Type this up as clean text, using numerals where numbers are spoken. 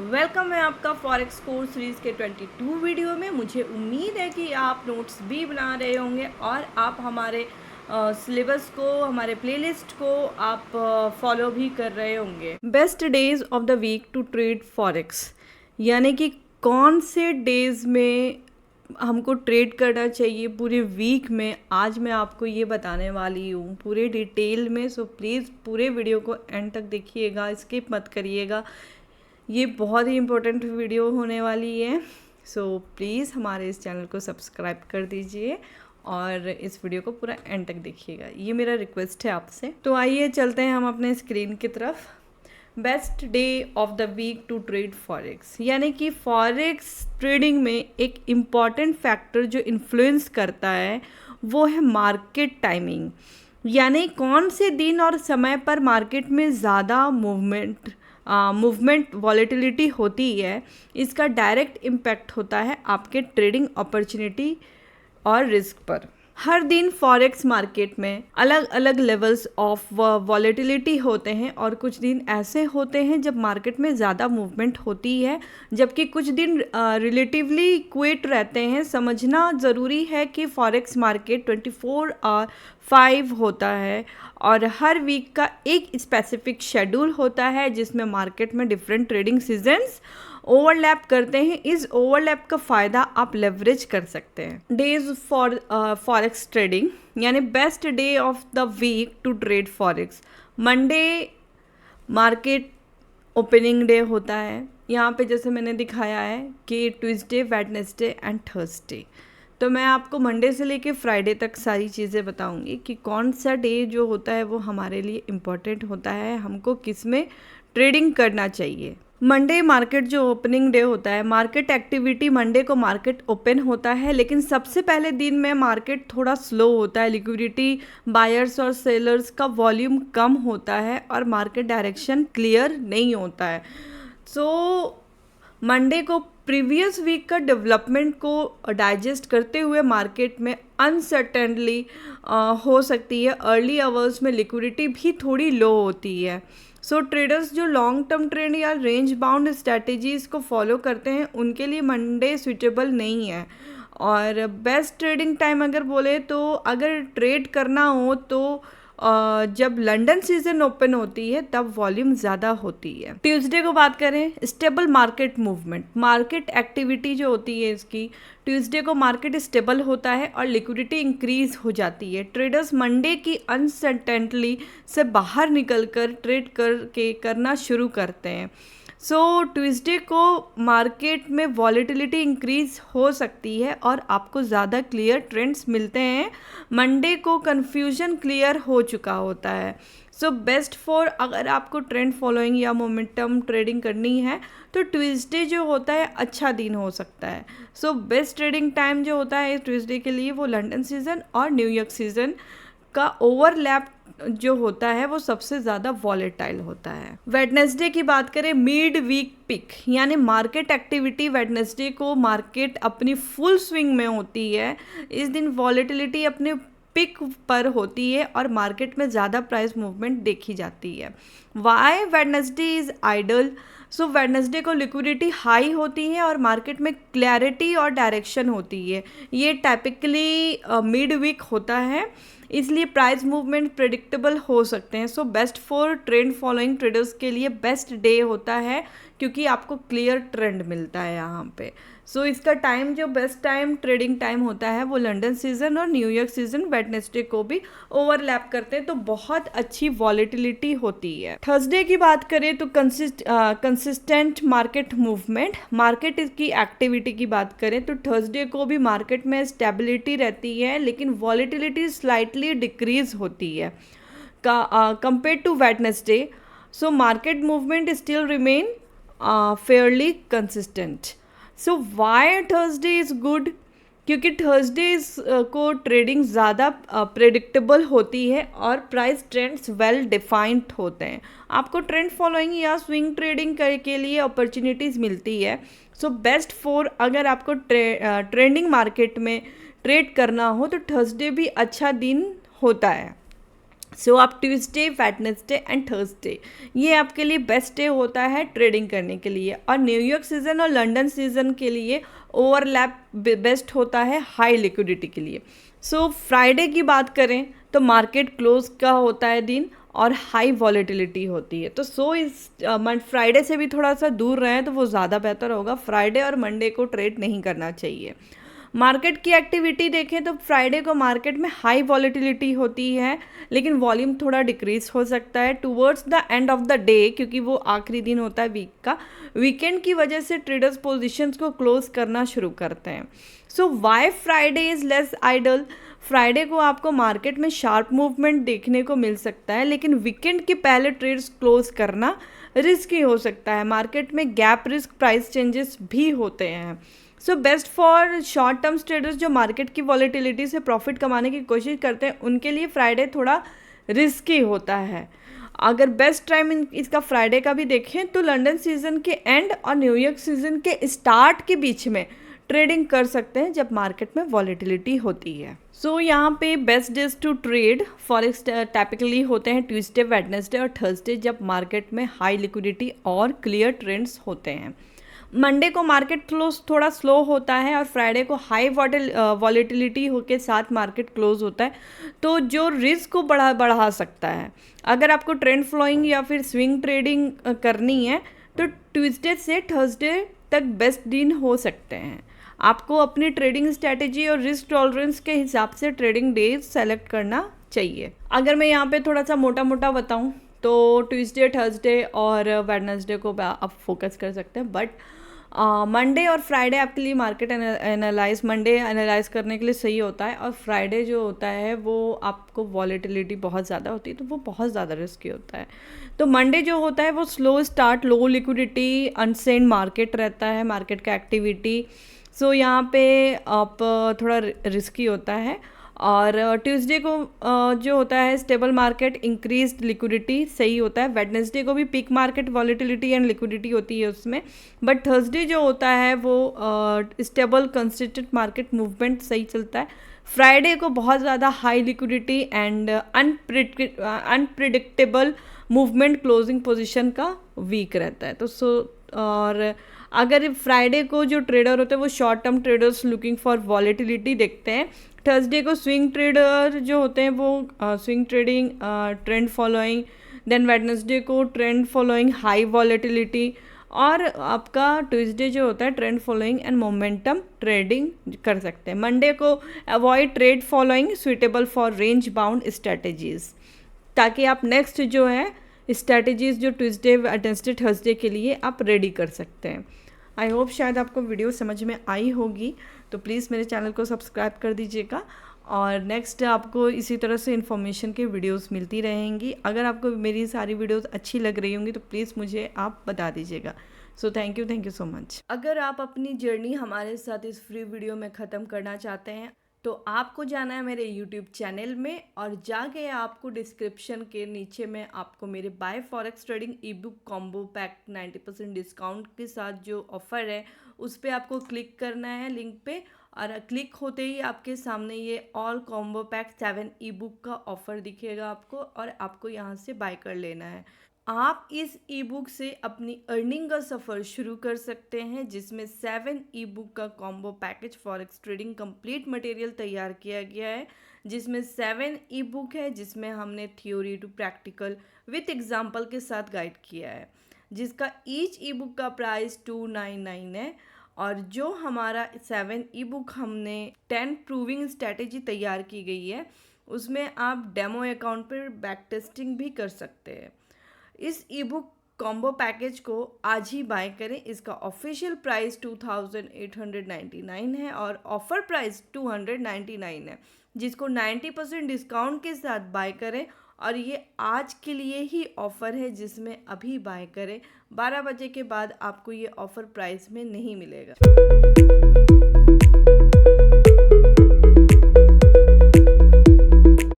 Welcome है आपका forex course series के 22 वीडियो में। मुझे उम्मीद है कि आप नोट्स भी बना रहे होंगे और आप हमारे सिलेबस को, हमारे प्लेलिस्ट को आप फॉलो भी कर रहे होंगे। Best days of the week to trade forex, यानी कि कौन से डेज में हमको ट्रेड करना चाहिए पूरे वीक में, आज मैं आपको ये बताने वाली हूँ पूरे डिटेल में। सो प्लीज़ पूरे वीडियो को एंड तक देखिएगा, स्किप मत करिएगा। ये बहुत ही इम्पोर्टेंट वीडियो होने वाली है। सो प्लीज़ हमारे इस चैनल को सब्सक्राइब कर दीजिए और इस वीडियो को पूरा एंड तक देखिएगा, ये मेरा रिक्वेस्ट है आपसे। तो आइए चलते हैं हम अपने स्क्रीन की तरफ। Best day of the week to trade forex, यानी कि फॉरेक्स ट्रेडिंग में एक इम्पॉर्टेंट फैक्टर जो इन्फ्लुएंस करता है वो है मार्केट टाइमिंग, यानी कौन से दिन और समय पर मार्केट में ज़्यादा मूवमेंट वॉलेटिलिटी होती है। इसका डायरेक्ट इम्पैक्ट होता है आपके ट्रेडिंग अपॉर्चुनिटी और रिस्क पर। हर दिन फॉरेक्स मार्केट में अलग अलग लेवल्स ऑफ वॉलेटिलिटी होते हैं और कुछ दिन ऐसे होते हैं जब मार्केट में ज़्यादा मूवमेंट होती है, जबकि कुछ दिन रिलेटिवली क्विट रहते हैं। समझना ज़रूरी है कि फॉरेक्स मार्केट 24/5 होता है और हर वीक का एक स्पेसिफिक शेड्यूल होता है जिसमें मार्केट में डिफरेंट ट्रेडिंग सीजन्स ओवरलैप करते हैं। इस ओवरलैप का फ़ायदा आप लेवरेज कर सकते हैं। डेज फॉर फॉरेक्स ट्रेडिंग, यानी best day of the week to trade forex. Monday market opening day होता है, यहाँ पे जैसे मैंने दिखाया है कि ट्यूसडे, वेडनेसडे एंड थर्सडे। तो मैं आपको मंडे से लेके फ्राइडे तक सारी चीज़ें बताऊंगी कि कौन सा डे जो होता है वो हमारे लिए इम्पॉर्टेंट होता है, हमको किस में ट्रेडिंग करना चाहिए। मंडे मार्केट जो ओपनिंग डे होता है, मार्केट एक्टिविटी मंडे को मार्केट ओपन होता है, लेकिन सबसे पहले दिन में मार्केट थोड़ा स्लो होता है। लिक्विडिटी, बायर्स और सेलर्स का वॉल्यूम कम होता है और मार्केट डायरेक्शन क्लियर नहीं होता है। सो मंडे को प्रीवियस वीक का डेवलपमेंट को डाइजेस्ट करते हुए मार्केट में अनसर्टेनली हो सकती है। अर्ली आवर्स में लिक्विडिटी भी थोड़ी लो होती है। सो ट्रेडर्स जो लॉन्ग टर्म ट्रेंड या रेंज बाउंड स्ट्रैटेजीज को फॉलो करते हैं उनके लिए मंडे सूटेबल नहीं है। और बेस्ट ट्रेडिंग टाइम अगर बोले तो अगर ट्रेड करना हो तो जब लंदन सीजन ओपन होती है तब वॉल्यूम ज़्यादा होती है। ट्यूसडे को बात करें, stable market movement, market activity जो होती है इसकी, ट्यूसडे को मार्केट स्टेबल होता है और लिक्विडिटी इंक्रीज हो जाती है। ट्रेडर्स मंडे की अनसर्टेनिटी से बाहर निकलकर ट्रेड करना शुरू करते हैं। सो ट्यूसडे को मार्केट में वॉलेटिलिटी इंक्रीज हो सकती है और आपको ज़्यादा क्लियर ट्रेंड्स मिलते हैं। मंडे को कन्फ्यूजन क्लियर हो चुका होता है। सो बेस्ट फॉर अगर आपको ट्रेंड फॉलोइंग या मोमेंटम ट्रेडिंग करनी है तो ट्यूसडे जो होता है अच्छा दिन हो सकता है। सो बेस्ट ट्रेडिंग टाइम जो होता है ट्यूसडे के लिए वो लंदन सीज़न और न्यूयॉर्क सीज़न का ओवरलैप जो होता है वो सबसे ज़्यादा वॉलेटाइल होता है। वेडनेसडे की बात करें, मिड वीक पिक, यानी मार्केट एक्टिविटी वेडनेसडे को मार्केट अपनी फुल स्विंग में होती है। इस दिन वॉलेटिलिटी अपने पिक पर होती है और मार्केट में ज़्यादा प्राइस मूवमेंट देखी जाती है। Why Wednesday is idle, so Wednesday को लिक्विडिटी हाई होती है और मार्केट में क्लैरिटी और डायरेक्शन होती है। ये टाइपिकली मिड वीक होता है, इसलिए प्राइस मूवमेंट प्रेडिक्टेबल हो सकते हैं। So best for trend following traders के लिए बेस्ट डे होता है क्योंकि आपको क्लियर ट्रेंड मिलता है यहाँ पे। सो इसका टाइम जो बेस्ट टाइम ट्रेडिंग टाइम होता है वो लंदन सीज़न और न्यूयॉर्क सीज़न वेडनेसडे को भी ओवरलैप करते हैं, तो बहुत अच्छी वॉलेटिलिटी होती है। थर्सडे की बात करें तो कंसिस्टेंट मार्केट मूवमेंट, मार्केट की एक्टिविटी की बात करें तो थर्सडे को भी मार्केट में स्टेबिलिटी रहती है लेकिन वॉलेटिलिटी स्लाइटली डिक्रीज होती है compare to Wednesday. So market movement still remain fairly consistent. So why Thursday is good, क्योंकि थर्सडे को ट्रेडिंग ज़्यादा प्रेडिक्टेबल होती है और प्राइस ट्रेंड्स वेल डिफाइंड होते हैं। आपको ट्रेंड फॉलोइंग या स्विंग ट्रेडिंग के लिए अपॉर्चुनिटीज़ मिलती है। सो बेस्ट फॉर अगर आपको ट्रेंडिंग मार्केट में ट्रेड करना हो तो थर्सडे भी अच्छा दिन होता है। सो आप ट्यूसडे, वेडनेसडे एंड थर्सडे ये आपके लिए बेस्ट डे होता है ट्रेडिंग करने के लिए। और न्यूयॉर्क सीज़न और लंदन सीज़न के लिए ओवरलैप बेस्ट होता है हाई लिक्विडिटी के लिए। सो फ्राइडे की बात करें तो मार्केट क्लोज का होता है दिन और हाई वॉलेटिलिटी होती है। तो इस फ्राइडे से भी थोड़ा सा दूर रहें तो वो ज़्यादा बेहतर होगा। फ्राइडे और मंडे को ट्रेड नहीं करना चाहिए। मार्केट की एक्टिविटी देखें तो फ्राइडे को मार्केट में हाई वॉलेटिलिटी होती है, लेकिन वॉल्यूम थोड़ा डिक्रीज हो सकता है towards the end of the day, क्योंकि वो आखिरी दिन होता है वीक का। वीकेंड की वजह से ट्रेडर्स पोजीशंस को क्लोज करना शुरू करते हैं। So why Friday is less idle. Friday को आपको मार्केट में शार्प मूवमेंट देखने को मिल सकता है, लेकिन वीकेंड के पहले ट्रेड्स क्लोज करना रिस्की हो सकता है। मार्केट में गैप रिस्क प्राइस चेंजेस भी होते हैं। So best for short term traders जो मार्केट की वॉलेटिलिटी से प्रॉफिट कमाने की कोशिश करते हैं, उनके लिए फ्राइडे थोड़ा रिस्की होता है। अगर बेस्ट टाइम इसका फ्राइडे का भी देखें तो लंदन सीज़न के एंड और न्यूयॉर्क सीज़न के स्टार्ट के बीच में ट्रेडिंग कर सकते हैं जब मार्केट में वॉलेटिलिटी होती है। सो यहाँ पे best days to trade forex typically होते हैं ट्यूसडे, वेडनेसडे और थर्सडे, जब मार्केट में हाई लिक्विडिटी और क्लियर ट्रेंड्स होते हैं। मंडे को मार्केट क्लोज थोड़ा स्लो होता है और फ्राइडे को हाई वॉलेटिलिटी के साथ मार्केट क्लोज होता है, तो जो रिस्क को बढ़ा सकता है। अगर आपको ट्रेंड फ्लोइंग या फिर स्विंग ट्रेडिंग करनी है तो ट्यूसडे से थर्सडे तक बेस्ट दिन हो सकते हैं। आपको अपनी ट्रेडिंग स्ट्रैटेजी और रिस्क टॉलरेंस के हिसाब से ट्रेडिंग डेज सेलेक्ट करना चाहिए। अगर मैं यहाँ पे थोड़ा सा मोटा मोटा बताऊँ तो ट्यूसडे, थर्सडे और वेडनेसडे को आप फोकस कर सकते हैं, बट मंडे और फ्राइडे आपके लिए मार्केट मंडे एनालाइज करने के लिए सही होता है, और फ्राइडे जो होता है वो आपको वॉलेटिलिटी बहुत ज़्यादा होती है, तो वो बहुत ज़्यादा रिस्की होता है। तो मंडे जो होता है वो स्लो स्टार्ट, लो लिक्विडिटी, अनसेंड मार्केट रहता है, मार्केट का एक्टिविटी। सो यहाँ पे आप थोड़ा रिस्की होता है। और ट्यूसडे को जो होता है स्टेबल मार्केट, इंक्रीज्ड लिक्विडिटी सही होता है। वेडनेसडे को भी peak market, volatility and liquidity होती है उसमें, बट थर्सडे जो होता है वो स्टेबल कंसिस्टेंट मार्केट मूवमेंट सही चलता है। फ्राइडे को बहुत ज़्यादा high liquidity and unpredictable movement, closing position का वीक रहता है। और अगर फ्राइडे को जो ट्रेडर होते हैं वो short term traders looking for volatility देखते हैं। थर्सडे को स्विंग ट्रेडर जो होते हैं वो swing trading, trend following. Then Wednesday को ट्रेंड फॉलोइंग हाई वॉलेटिलिटी, और आपका ट्यूसडे जो होता है trend following and momentum trading कर सकते हैं। मंडे को avoid trade following, suitable for range bound strategies, ताकि आप नेक्स्ट जो है स्ट्रैटेजीज जो ट्यूसडे, वेडनेसडे, थर्सडे के लिए आप रेडी कर सकते हैं। आई होप शायद आपको वीडियो समझ में आई होगी, तो प्लीज़ मेरे चैनल को सब्सक्राइब कर दीजिएगा, और नेक्स्ट आपको इसी तरह से इन्फॉर्मेशन की वीडियोस मिलती रहेंगी। अगर आपको मेरी सारी वीडियोस अच्छी लग रही होंगी तो प्लीज़ मुझे आप बता दीजिएगा। So thank you so much. अगर आप अपनी जर्नी हमारे साथ इस फ्री वीडियो में ख़त्म करना चाहते हैं तो आपको जाना है मेरे YouTube चैनल में, और जाके आपको डिस्क्रिप्शन के नीचे में आपको मेरे by forex trading e book combo pack 90% discount के साथ जो ऑफ़र है उस पर आपको क्लिक करना है लिंक पे, और क्लिक होते ही आपके सामने ये ऑल कॉम्बो पैक 7 ई बुक का ऑफ़र दिखेगा आपको, और आपको यहाँ से बाय कर लेना है। आप इस ई बुक से अपनी अर्निंग का सफ़र शुरू कर सकते हैं, जिसमें 7 ई बुक का combo package forex trading complete material तैयार किया गया है, जिसमें 7 ई बुक है, जिसमें हमने theory to practical with example के साथ गाइड किया है, जिसका ईच ई बुक का प्राइस 299 है। और जो हमारा 7 ई बुक हमने 10 प्रूविंग स्ट्रैटेजी तैयार की गई है, उसमें आप डेमो अकाउंट पर बैक टेस्टिंग भी कर सकते हैं। इस ई बुक कॉम्बो पैकेज को आज ही बाय करें। इसका ऑफिशियल प्राइस 2899 है और ऑफ़र प्राइस 299 है, जिसको 90% डिस्काउंट के साथ बाय करें, और ये आज के लिए ही ऑफ़र है जिसमें अभी बाय करें। 12 बजे के बाद आपको ये ऑफ़र प्राइस में नहीं मिलेगा।